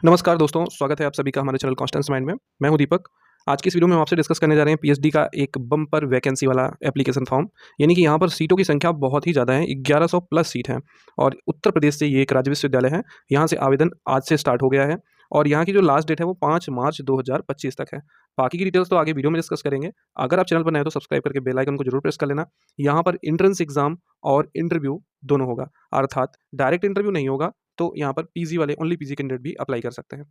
नमस्कार दोस्तों, स्वागत है आप सभी का हमारे चैनल कॉन्स्टेंस माइंड में। मैं हूं दीपक। आज की इस वीडियो में हम आपसे डिस्कस करने जा रहे हैं पीएचडी का एक बम्पर वैकेंसी वाला एप्लीकेशन फॉर्म। यानी कि यहाँ पर सीटों की संख्या बहुत ही ज़्यादा है, 1100 प्लस सीट हैं और उत्तर प्रदेश से ये एक राज्य विश्वविद्यालय है। यहाँ से आवेदन आज से स्टार्ट हो गया है और यहाँ की जो लास्ट डेट है वो 5 मार्च 2025 तक है। बाकी की डिटेल्स तो आगे वीडियो में डिस्कस करेंगे। अगर आप चैनल पर नए हो तो सब्सक्राइब करके बेल आइकन को जरूर प्रेस कर लेना। यहाँ पर एंट्रेंस एग्जाम और इंटरव्यू दोनों होगा, अर्थात डायरेक्ट इंटरव्यू नहीं होगा। तो यहाँ पर पीजी वाले ओनली पीजी कैंडिडेट भी अप्लाई कर सकते हैं।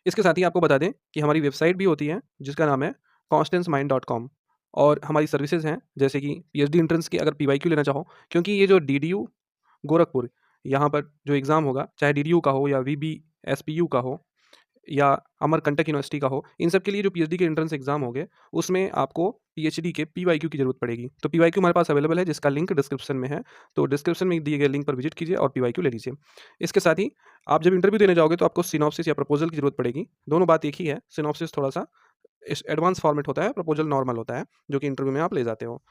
इसके साथ ही आपको बता दें कि हमारी वेबसाइट भी होती है जिसका नाम है constancemind.com और हमारी सर्विसेज हैं जैसे कि पीएचडी एंट्रेंस की अगर पीवाईक्यू लेना चाहो, क्योंकि ये जो डीडीयू गोरखपुर यहाँ पर जो एग्ज़ाम होगा, चाहे डीडीयू का हो या वीबीएसपीयू का हो या अमरकंटक यूनिवर्सिटी का हो, इन सब के लिए जो पीएचडी के एंट्रेंस एग्जाम होंगे उसमें आपको पीएचडी के पीवाईक्यू की ज़रूरत पड़ेगी। तो पीवाईक्यू हमारे पास अवेलेबल है जिसका लिंक डिस्क्रिप्शन में है। तो डिस्क्रिप्शन में दिए गए लिंक पर विजिट कीजिए और पीवाईक्यू ले लीजिए। इसके साथ ही आप जब इंटरव्यू देने जाओगे तो आपको सिनॉप्सिस या प्रपोजल की ज़रूरत पड़ेगी। दोनों बात एक ही है, सिनॉप्सिस थोड़ा-सा एडवांस फॉर्मेट होता है, प्रपोजल नॉर्मल होता है, जो कि इंटरव्यू में आप ले जाते हो।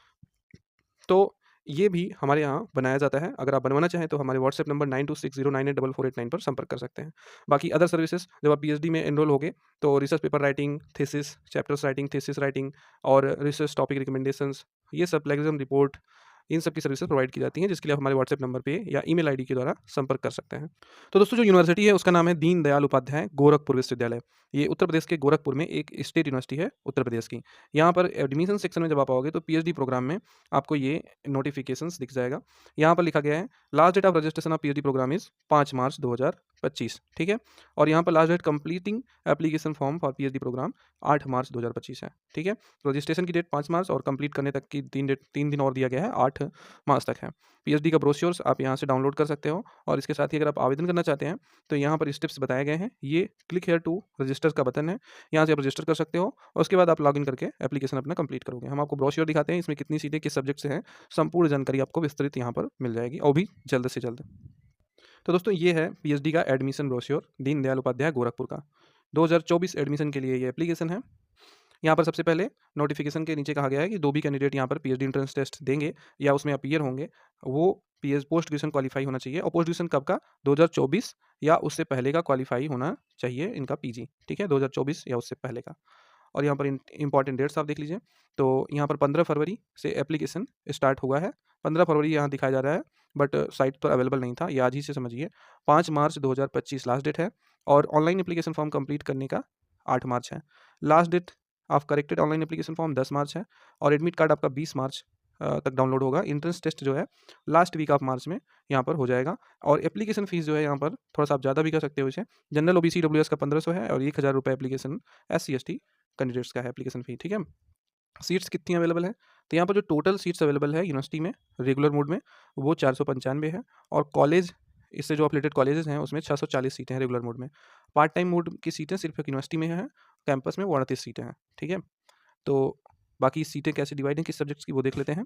तो ये भी हमारे यहाँ बनाया जाता है। अगर आप बनवाना चाहें तो हमारे व्हाट्सएप नंबर 9260984489 पर संपर्क कर सकते हैं। बाकी अदर सर्विसेज जब आप पीएचडी में एनरोल होगे तो research paper writing, thesis, chapters writing, thesis writing और रिसर्च टॉपिक रिकमेंडेशंस, ये सब प्लेगरिज्म रिपोर्ट, इन सब की सर्विसेज प्रोवाइड की जाती हैं, जिसके लिए आप हमारे व्हाट्सएप नंबर पे या ईमेल आईडी के द्वारा संपर्क कर सकते हैं। तो दोस्तों, जो यूनिवर्सिटी है उसका नाम है दीन दयाल उपाध्याय गोरखपुर विश्वविद्यालय। ये उत्तर प्रदेश के गोरखपुर में एक स्टेट यूनिवर्सिटी है उत्तर प्रदेश की। यहाँ पर एडमिशन सेक्शन में जब आप आओगे तो पीएचडी प्रोग्राम में आपको ये नोटिफिकेशंस दिख जाएगा। यहाँ पर लिखा गया है last date of registration of PhD programme is 5 March 2025, ठीक है। और यहाँ पर last date completing application form for PhD programme 8 March 2025 है, ठीक है। रजिस्ट्रेशन की डेट 5 मार्च और कंप्लीट करने तक की 3 दिन और दिया गया है, 8 मार्च तक है। पीएचडी का ब्रोश्योर्स आप यहाँ से डाउनलोड कर सकते हो और इसके साथ ही अगर आप आवेदन करना चाहते हैं तो यहाँ पर स्टेप्स बताए गए हैं। ये क्लिक हेयर टू रजिस्टर का बटन है, यहाँ से आप रजिस्टर कर सकते हो और उसके बाद आप लॉगिन करके एप्लीकेशन अपना कंप्लीट करोगे। हम आपको ब्रोश्योर दिखाते हैं, इसमें कितनी सीटें किस सब्जेक्ट से हैं, संपूर्ण जानकारी आपको विस्तृत यहाँ पर मिल जाएगी और भी जल्द से जल्द। तो दोस्तों, ये है पीएचडी का एडमिशन ब्रोश्योर दीनदयाल उपाध्याय गोरखपुर का। 2024 एडमिशन के लिए ये एप्लीकेशन है। यहाँ पर सबसे पहले नोटिफिकेशन के नीचे कहा गया है कि जो भी कैंडिडेट यहाँ पर पीएचडी एंट्रेंस टेस्ट देंगे या उसमें अपीयर होंगे, वो पीएच पोस्ट ग्रेजुएशन क्वालीफाई होना चाहिए। और पोस्ट ग्रेजुएशन कब का? 2024 या उससे पहले का क्वालीफाई होना चाहिए इनका पीजी, ठीक है, 2024 या उससे पहले का। और यहाँ पर इंपॉर्टेंट डेट्स आप देख लीजिए। तो यहाँ पर 15 फरवरी से एप्लीकेशन स्टार्ट हुआ है। 15 फरवरी यहाँ दिखाया जा रहा है, बट साइट पर अवेलेबल नहीं था, ये आज ही से समझिए। 5 मार्च 2025 लास्ट डेट है और ऑनलाइन एप्लीकेशन फॉर्म कंप्लीट करने का 8 मार्च है। Last date of corrected online application form 10 मार्च है और एडमिट कार्ड आपका 20 मार्च तक डाउनलोड होगा। एंट्रेंस टेस्ट जो है लास्ट वीक ऑफ मार्च में यहाँ पर हो जाएगा और एप्लीकेशन फीस जो है यहाँ पर थोड़ा सा आप ज़्यादा भी कर सकते हो इसे। जनरल ओबीसी डब्ल्यूएस का 1500 है और 1000 रुपये एप्लीकेशन एससी एसटी कैंडिडेट्स का है एप्लीकेशन फ़ी, ठीक है। सीट्स कितनी अवेलेबल है? तो यहाँ पर जो टोटल सीट्स अवेलेबल है यूनिवर्सिटी में रेगुलर मोड में, वो 495 है और कॉलेज, इससे जो अफिलिएटेड कॉलेजेस हैं उसमें 640 सीटें हैं रेगुलर मोड में। पार्ट टाइम मोड की सीटें सिर्फ एक यूनिवर्सिटी में हैं, कैंपस में 38 सीटें हैं, ठीक है। तो बाकी सीटें कैसे डिवाइड हैं किस सब्जेक्ट्स की, वो देख लेते हैं।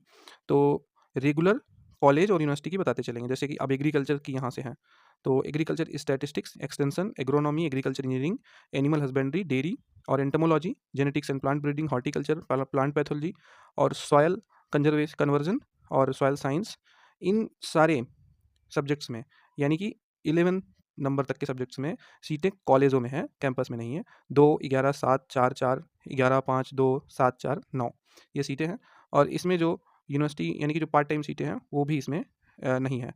तो रेगुलर, कॉलेज और यूनिवर्सिटी की बताते चलेंगे। जैसे कि अब एग्रीकल्चर की यहाँ से हैं, तो agriculture statistics, extension, agronomy, agriculture engineering, animal husbandry, dairy और entomology, genetics and plant breeding, horticulture, plant pathology और सॉयल कन्वर्जन और सॉयल साइंस, इन सारे सब्जेक्ट्स में, यानी कि 11 नंबर तक के सब्जेक्ट्स में सीटें कॉलेजों में हैं, कैंपस में नहीं है। 2, 11, 7, 4, 4, 11, 5, 2, 7, 4, 9 ये सीटें हैं और इसमें जो यूनिवर्सिटी यानी कि जो पार्ट टाइम सीटें हैं वो भी इसमें नहीं है।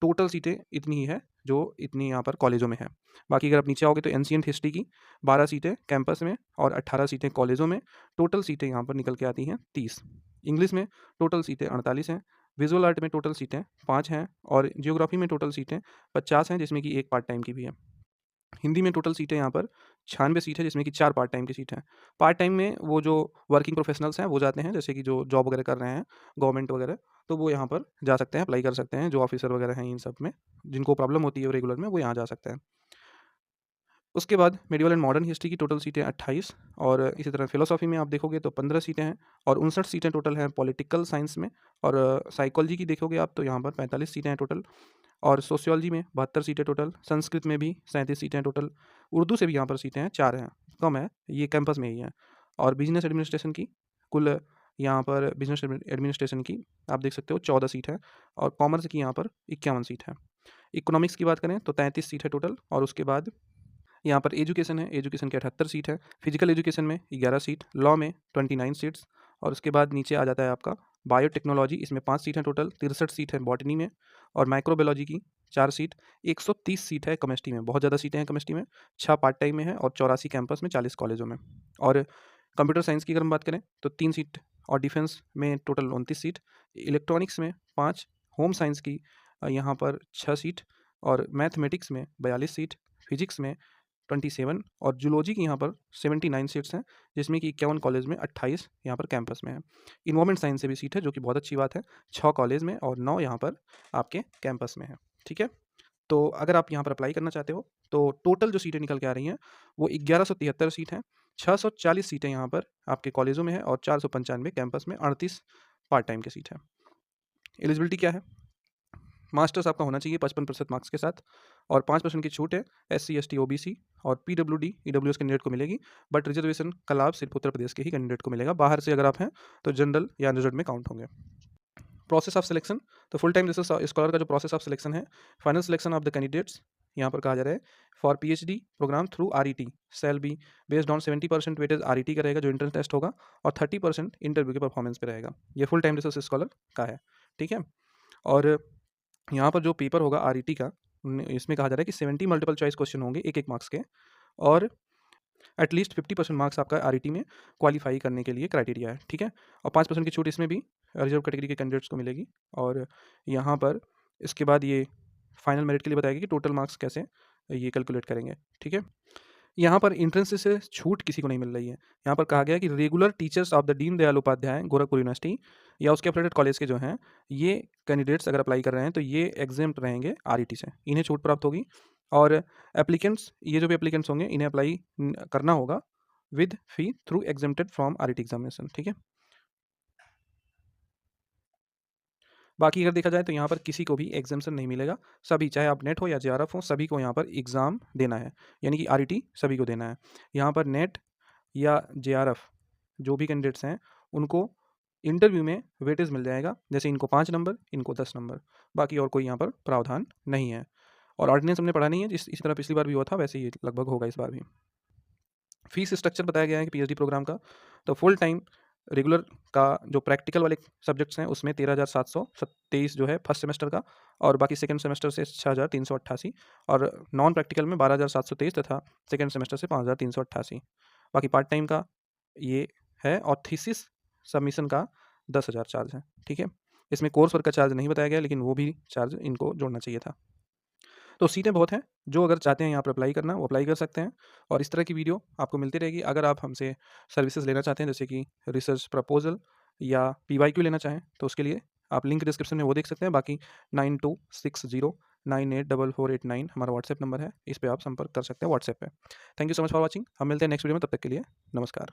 टोटल सीटें इतनी ही है जो इतनी यहाँ पर कॉलेजों में है। बाकी अगर आप नीचे आओगे तो एंशिएंट हिस्ट्री की 12 सीटें कैंपस में और 18 सीटें कॉलेजों में। टोटल सीटें यहाँ पर निकल के आती हैं 30। इंग्लिश में टोटल सीटें 48 हैं। विजुअल आर्ट में टोटल सीटें 5 हैं और जियोग्राफी में टोटल सीटें 50 हैं, जिसमें कि एक पार्ट टाइम की भी है। हिंदी में टोटल सीटें यहाँ पर 96 सीट है, जिसमें कि 4 पार्ट टाइम की सीट हैं। पार्ट टाइम में वो जो वर्किंग प्रोफेशनल्स हैं वो जाते हैं, जैसे कि जो जॉब वगैरह कर रहे हैं गवर्नमेंट वगैरह, तो वो यहाँ पर जा सकते हैं, अप्लाई कर सकते हैं। जो ऑफिसर वगैरह हैं इन सब में जिनको प्रॉब्लम होती है रेगुलर में, वो यहाँ जा सकते हैं। उसके बाद मेडिवल एंड मॉडर्न हिस्ट्री की टोटल सीटें 28 और इसी तरह फिलोसॉफी में आप देखोगे तो 15 सीटें हैं और 59 सीटें टोटल हैं पॉलिटिकल साइंस में। और साइकोलॉजी की देखोगे आप तो यहाँ पर 45 सीटें हैं टोटल और सोशियोलॉजी में 72 सीटें टोटल। संस्कृत में भी 37 सीटें हैं टोटल। उर्दू से भी यहाँ पर सीटें हैं 4 हैं, कम है, ये कैंपस में ही है। और बिजनेस एडमिनिस्ट्रेशन की कुल यहाँ पर बिजनेस एडमिनिस्ट्रेशन की आप देख सकते हो 14 सीट है और कॉमर्स की यहाँ पर 51 सीट है। इकोनॉमिक्स की बात करें तो 33 सीट है टोटल और उसके बाद यहाँ पर एजुकेशन है, एजुकेशन की 78 सीट है, फिजिकल एजुकेशन में 11 सीट, लॉ में 29 सीट्स, और उसके बाद नीचे आ जाता है आपका बायोटेक्नोलॉजी, इसमें 5 सीट हैं टोटल, 63 सीट है बॉटनी में, और माइक्रोबायोलॉजी की 4 सीट, 130 सीट है केमिस्ट्री में, बहुत ज़्यादा सीटें हैं केमिस्ट्री में, 6 पार्ट टाइम में है और 84 कैंपस में, 40 कॉलेजों में। और कंप्यूटर साइंस की अगर हम बात करें तो 3 सीट, और डिफेंस में टोटल 29 सीट, इलेक्ट्रॉनिक्स में 5, होम साइंस की यहाँ पर 6 सीट, और मैथमेटिक्स में 42 सीट, फिजिक्स में 27, और जूलॉजी की यहाँ पर 79 सीट्स हैं, जिसमें कि 51 कॉलेज में 28 यहाँ पर कैंपस में है। इन्वायरमेंट साइंस से भी सीट है, जो कि बहुत अच्छी बात है, 6 कॉलेज में और 9 यहाँ पर आपके कैंपस में है। ठीक है, तो अगर आप यहाँ पर अप्लाई करना चाहते हो तो टोटल जो सीटें निकल के आ रही हैं वो 1173 सीट हैं, 640 सीटें यहाँ पर आपके कॉलेजों में है, और 495 कैंपस में, 38 पार्ट टाइम की सीट है। एलिजिबिलिटी क्या है? मास्टर्स आपका होना चाहिए 55% मार्क्स के साथ, और 5% की छूट है SC ST OBC और PWD EWS कैंडिडेट को मिलेगी, बट रिजर्वेशन का लाभ सिर्फ उत्तर प्रदेश के ही कैंडिडेट को मिलेगा। बाहर से अगर आप हैं तो जनरल या रिजर्व में काउंट होंगे। प्रोसेस ऑफ सिलेक्शन, तो फुल टाइम रिसर्च स्कॉलर का जो प्रोसेस ऑफ सिलेक्शन है, final selection of the candidates यहाँ पर कहा जा रहा है for PhD programme through RET cell be based on 70% weightage RET का रहेगा जो इंट्रेंस टेस्ट होगा, और 30% इंटरव्यू के परफॉर्मेंस पे रहेगा। ये फुल टाइम रिसर्च स्कॉलर का है। ठीक है, और यहाँ पर जो पेपर होगा RET का, इसमें कहा जा रहा है कि 70 मल्टीपल चॉइस क्वेश्चन होंगे 1-1 मार्क्स के, और एटलीस्ट 50% मार्क्स आपका RET में क्वालिफाई करने के लिए क्राइटेरिया है। ठीक है, और 5% की छूट इसमें भी रिजर्व कैटेगरी के कैंडिडेट्स को मिलेगी। और यहाँ पर इसके बाद ये फाइनल मेरिट के लिए बताएगा कि टोटल मार्क्स कैसे ये कैलकुलेट करेंगे। ठीक है, यहाँ पर इंट्रेंस से छूट किसी को नहीं मिल रही है। यहाँ पर कहा गया है कि regular teachers of the Deen Dayal Upadhyay Gorakhpur university या उसके एफिलिएटेड कॉलेज के जो हैं, ये कैंडिडेट्स अगर अप्लाई कर रहे हैं तो ये एग्जेम्प्ट रहेंगे RET से, इन्हें छूट प्राप्त होगी। और एप्लीकेंट्स, ये जो भी एप्लीकेंट्स होंगे इन्हें अप्लाई करना होगा with fee through exempted from RET examination. ठीक है, बाकी अगर देखा जाए तो यहाँ पर किसी को भी एग्जामेशन नहीं मिलेगा, सभी, चाहे आप नेट हो या JRF हो, सभी को यहाँ पर एग्ज़ाम देना है, यानी कि RET सभी को देना है। यहाँ पर नेट या JRF जो भी कैंडिडेट्स हैं उनको इंटरव्यू में वेटेज मिल जाएगा, जैसे इनको 5 नंबर, इनको 10 नंबर, बाकी और कोई यहाँ पर प्रावधान नहीं है। और ऑर्डिनेंस हमने पढ़ा नहीं है, इसी तरह पिछली बार भी हुआ था वैसे ही लगभग होगा इस बार भी। फीस स्ट्रक्चर बताया गया है कि PhD प्रोग्राम का, तो फुल टाइम रेगुलर का जो प्रैक्टिकल वाले सब्जेक्ट्स हैं उसमें 13,723 जो है फर्स्ट सेमेस्टर का, और बाकी सेकंड सेमेस्टर से 6,388, और नॉन प्रैक्टिकल में 12,723 तथा सेकंड सेमेस्टर से 5,388। बाकी पार्ट टाइम का ये है, और थीसिस सबमिशन का 10,000 चार्ज है। ठीक है, इसमें कोर्स वर्क का चार्ज नहीं बताया गया, लेकिन वो भी चार्ज इनको जोड़ना चाहिए था। तो सीटें बहुत हैं, जो अगर चाहते हैं यहाँ पर अप्लाई करना वो अप्लाई कर सकते हैं, और इस तरह की वीडियो आपको मिलती रहेगी। अगर आप हमसे सर्विसेज लेना चाहते हैं, जैसे कि रिसर्च प्रपोजल या PYQ लेना चाहें, तो उसके लिए आप लिंक डिस्क्रिप्शन में वो देख सकते हैं। बाकी 9260984489 हमारा व्हाट्सएप नंबर है, इस पर आप संपर्क कर सकते हैं व्हाट्सएप पे। Thank you so much for watching, हम मिलते हैं नेक्स्ट वीडियो में, तब तक के लिए नमस्कार।